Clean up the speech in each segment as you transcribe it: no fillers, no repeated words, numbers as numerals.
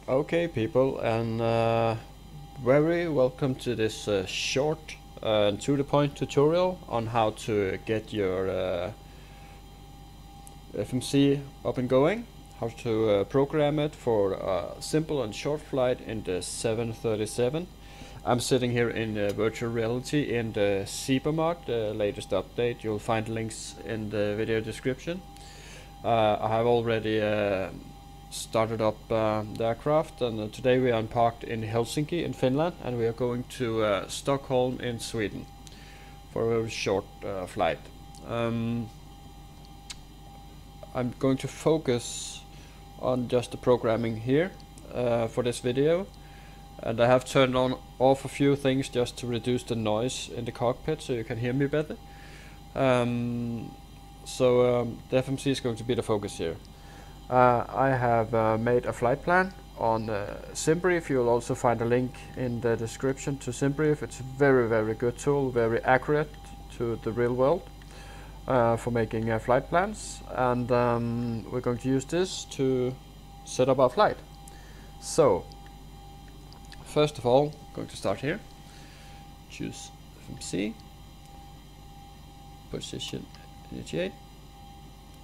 Okay, people, and very welcome to this short and to the point tutorial on how to get your FMC up and going, how to program it for a simple and short flight in the 737. I'm sitting here in virtual reality in the SEPA mod, the latest update. You'll find links in the video description. I have already started up the aircraft, and today we are parked in Helsinki in Finland, and we are going to Stockholm in Sweden for a very short flight. I'm going to focus on just the programming here for this video, and I have turned off a few things just to reduce the noise in the cockpit so you can hear me better. The FMC is going to be the focus here. I have made a flight plan on SimBrief. You'll also find a link in the description to SimBrief. It's a very good tool, very accurate to the real world for making flight plans, and we're going to use this to set up our flight. So first of all, I'm going to start here. Choose FMC, position, initiate.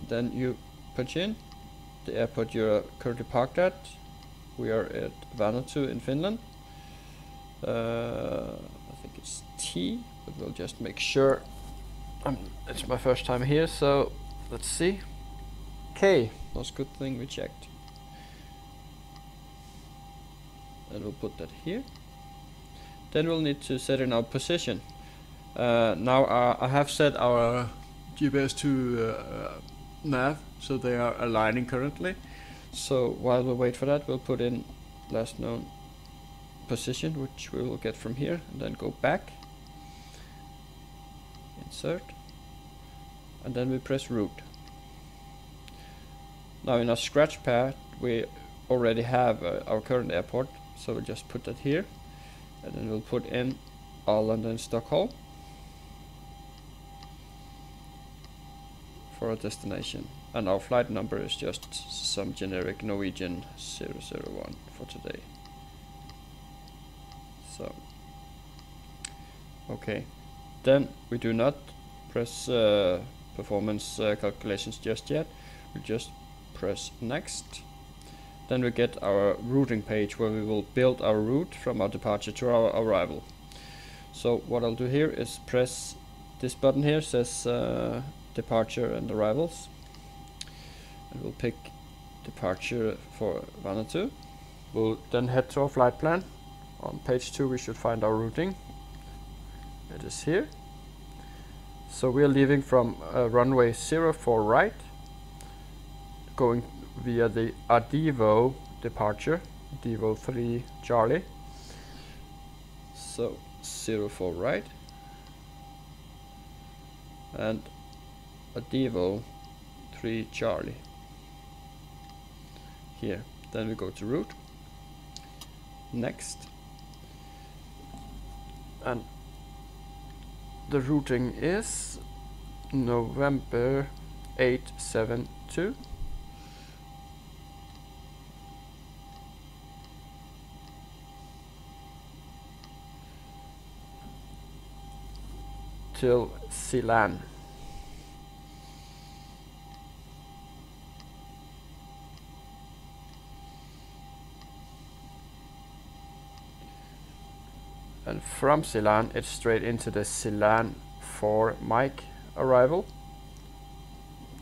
Then you punch in the airport you're currently parked at. We are at Vanuatu in Finland. I think it's T, but we'll just make sure. It's my first time here, so let's see. K, that's a good thing we checked. And we'll put that here. Then we'll need to set in our position. Now I have set our GPS to nav, so they are aligning currently. So while we wait for that, we'll put in last known position, which we will get from here, and then go back, insert, and then we press route. Now in our scratch pad we already have our current airport, so we'll just put that here, and then we'll put in Arlanda and Stockholm for our destination, and our flight number is just some generic Norwegian 001 for today. So okay, then we do not press performance calculations just yet. We just press next. Then we get our routing page where we will build our route from our departure to our arrival. So what I'll do here is press this button here, says departure and arrivals, and we'll pick departure for Vanuatu. We'll then head to our flight plan. On page 2 we should find our routing. It is here. So we are leaving from runway 04 right, going via the Adivo departure, Adivo 3 Charlie. So 04 right and Adivo 3 Charlie here. Then we go to route, next, and the routing is November 872 till Ceylon. And from Ceylon it's straight into the Ceylon 4 Mike arrival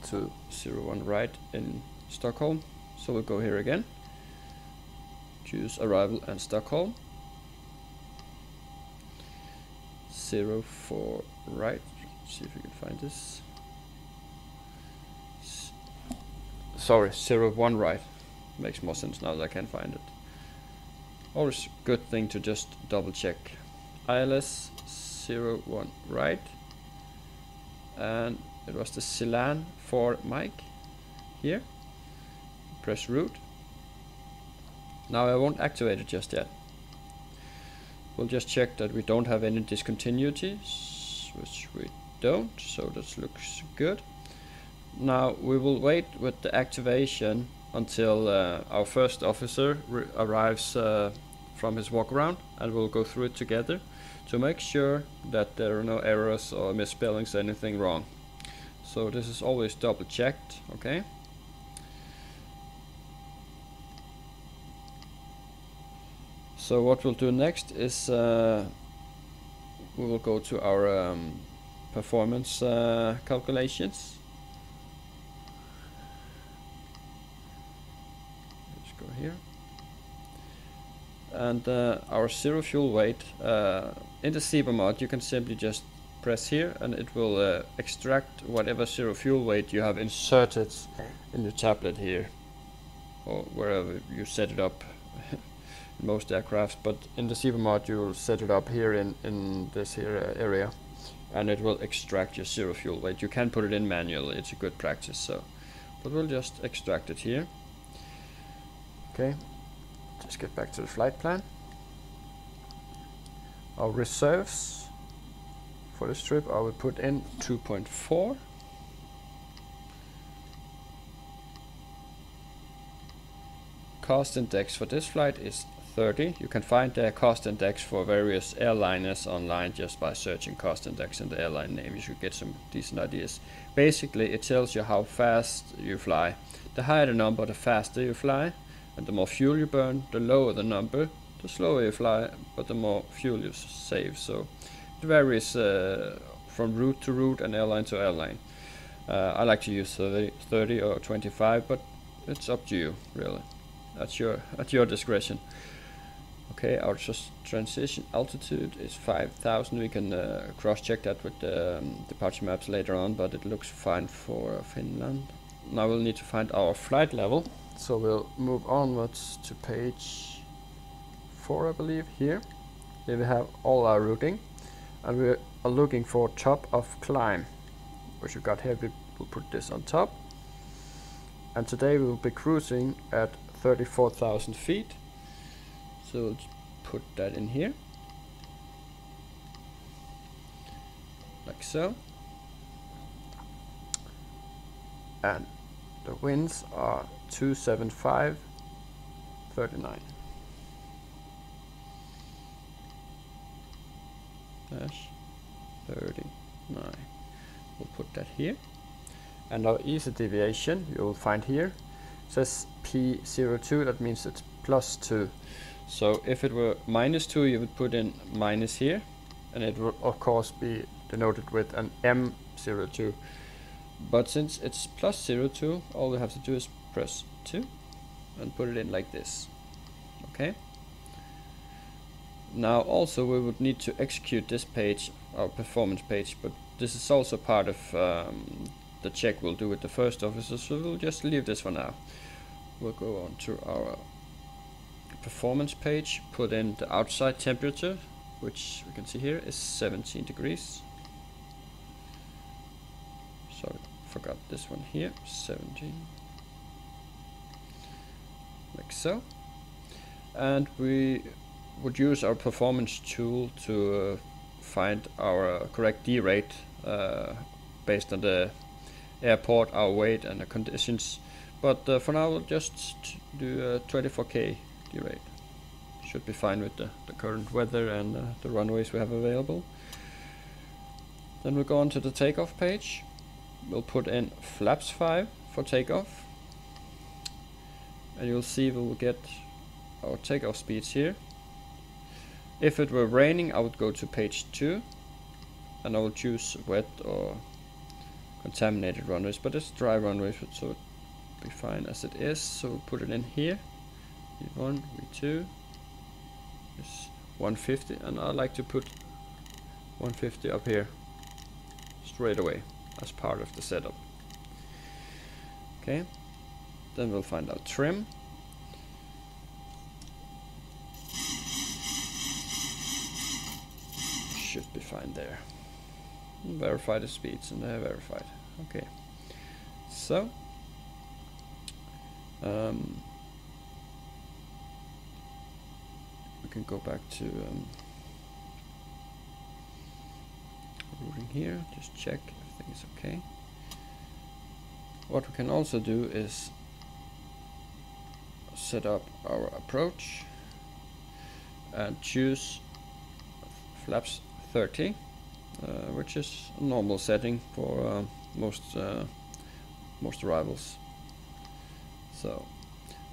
to 01 right in Stockholm. So we'll go here again, choose arrival and Stockholm, 04 right. Let's see if we can find this. Sorry, 01 right. Makes more sense now that I can find it. Always good thing to just double check. ILS 01 right, and it was the Ceylon 4 Mike here. Press route. Now I won't activate it just yet. We'll just check that we don't have any discontinuities, which we don't, so that looks good. Now we will wait with the activation until our first officer arrives from his walk around, and we'll go through it together to make sure that there are no errors or misspellings, anything wrong. So this is always double checked, okay? So what we'll do next is we will go to our performance calculations. Let's go here. And our zero fuel weight, in the Sweviver mod you can simply just press here and it will extract whatever zero fuel weight you have inserted in your tablet here, or wherever you set it up in most aircrafts, but in the Sweviver mod you will set it up here in this here area, and it will extract your zero fuel weight. You can put it in manually, it's a good practice, so, but we'll just extract it here. Okay, just get back to the flight plan. Our reserves for this trip I will put in 2.4. Cost index for this flight is 30. You can find the cost index for various airliners online just by searching cost index and the airline name. You should get some decent ideas. Basically it tells you how fast you fly. The higher the number, the faster you fly, and the more fuel you burn. The lower the number, the slower you fly, but the more fuel you save. So it varies from route to route and airline to airline. I like to use 30 or 25, but it's up to you, really. At your discretion. Okay, our transition altitude is 5,000. We can cross-check that with the departure maps later on, but it looks fine for Finland. Now we'll need to find our flight level, so we'll move onwards to page 4, I believe, here. Here we have all our routing, and we are looking for top of climb, which we got here. We will put this on top, and today we will be cruising at 34,000 feet. So we'll put that in here, like so. And the winds are 275.39. Dash 39. We'll put that here. And our easy deviation you will find here. It says P02, that means it's +2. So if it were -2, you would put in minus here, and it will of course be denoted with an M02. But since it's +02, all we have to do is press 2 and put it in like this. Okay. Now also we would need to execute this page, our performance page, but this is also part of the check we'll do with the first officer, so we'll just leave this for now. We'll go on to our performance page, put in the outside temperature, which we can see here is 17 degrees. Sorry, forgot this one here, 17. Like so. And we would use our performance tool to find our correct D rate based on the airport, our weight and the conditions. But for now we'll just do 24K D rate. Should be fine with the current weather and the runways we have available. Then we'll go on to the takeoff page. We'll put in flaps 5 for takeoff. And you'll see we'll get our takeoff speeds here. If it were raining, I would go to page 2 and I will choose wet or contaminated runways, but it's dry runways, so it'll be fine as it is. So we'll put it in here. V1, V2 is 150, and I like to put 150 up here straight away as part of the setup. Okay, then we'll find our trim. Should be fine there. Verify the speeds, and they're verified. Okay, so we can go back to routing here, just check everything is okay. What we can also do is set up our approach and choose flaps 30, which is a normal setting for most arrivals. So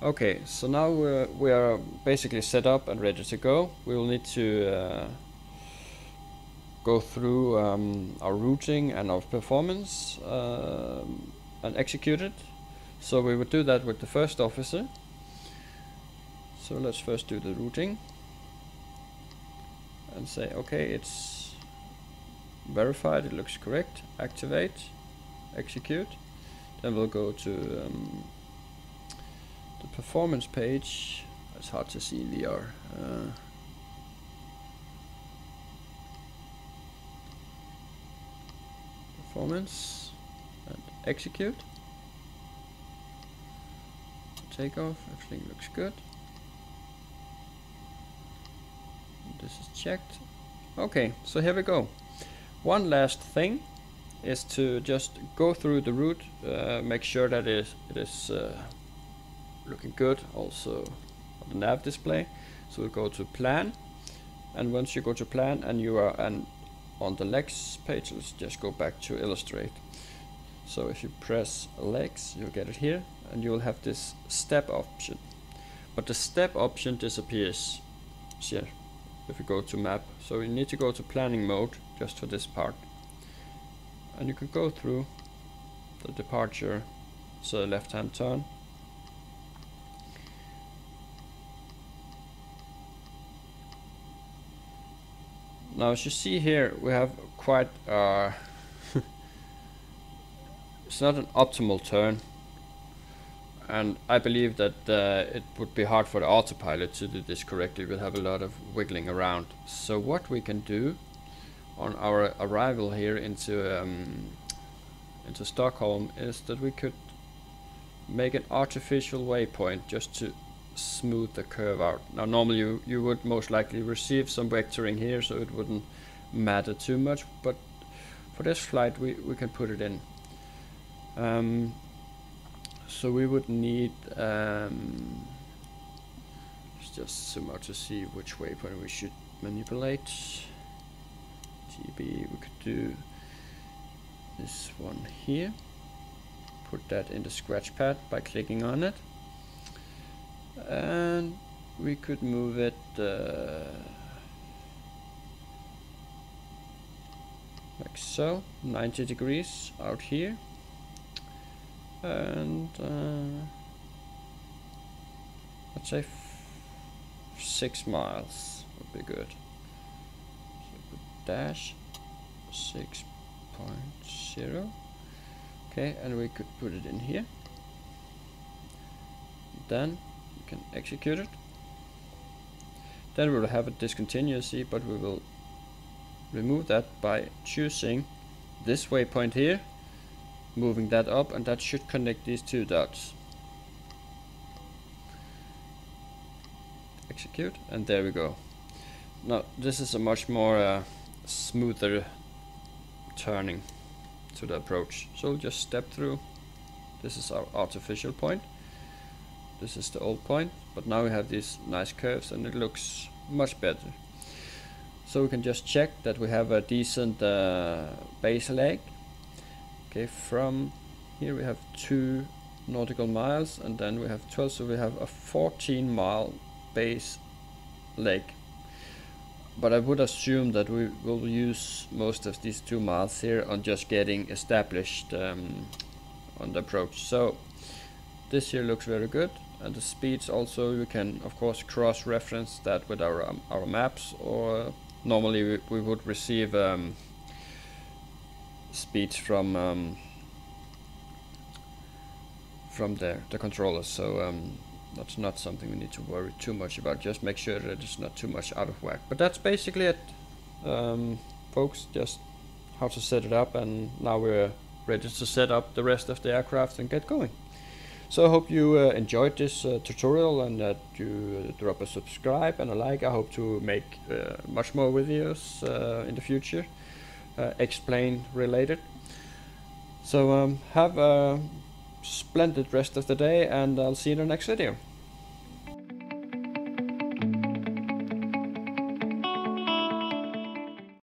okay, so now we are basically set up and ready to go. We will need to go through our routing and our performance and execute it. So we would do that with the first officer. So let's first do the routing and say, okay, it's verified, it looks correct, activate, execute. Then we'll go to the performance page. It's hard to see in VR. Performance and execute. Takeoff, everything looks good. This is checked. Okay, so here we go. One last thing is to just go through the route, make sure that it is looking good also on the nav display. So we'll go to plan, and once you go to plan and you are on the legs page, let's just go back to illustrate. So if you press legs, you'll get it here, and you will have this step option. But the step option disappears here if you go to map. So you need to go to planning mode just for this part. And you can go through the departure, so left hand turn. Now as you see here, we have quite it's not an optimal turn, and I believe that it would be hard for the autopilot to do this correctly. We'll have a lot of wiggling around. So what we can do on our arrival here into Stockholm is that we could make an artificial waypoint just to smooth the curve out. Now normally you would most likely receive some vectoring here, so it wouldn't matter too much, but for this flight we can put it in. So we would need let's just zoom out to see which waypoint we should manipulate. GB, we could do this one here, put that in the scratch pad by clicking on it, and we could move it like so, 90 degrees out here, and let's say 6 miles would be good. So dash 6.0. Okay, and we could put it in here. Then we can execute it. Then we will have a discontinuity, but we will remove that by choosing this waypoint here, moving that up, and that should connect these two dots. Execute, and there we go. Now this is a much more smoother turning to the approach. So we'll just step through. This is our artificial point. This is the old point, but now we have these nice curves and it looks much better. So we can just check that we have a decent base leg. Okay, from here we have 2 nautical miles, and then we have 12, so we have a 14-mile base leg. But I would assume that we will use most of these 2 miles here on just getting established on the approach. So this here looks very good, and the speeds also, you can of course cross-reference that with our maps, or normally we would receive speeds from the controllers. So that's not something we need to worry too much about. Just make sure that it's not too much out of whack. But that's basically it, folks. Just how to set it up, and now we're ready to set up the rest of the aircraft and get going. So I hope you enjoyed this tutorial, and that you drop a subscribe and a like. I hope to make much more videos in the future, explain related. So have a splendid rest of the day, and I'll see you in the next video.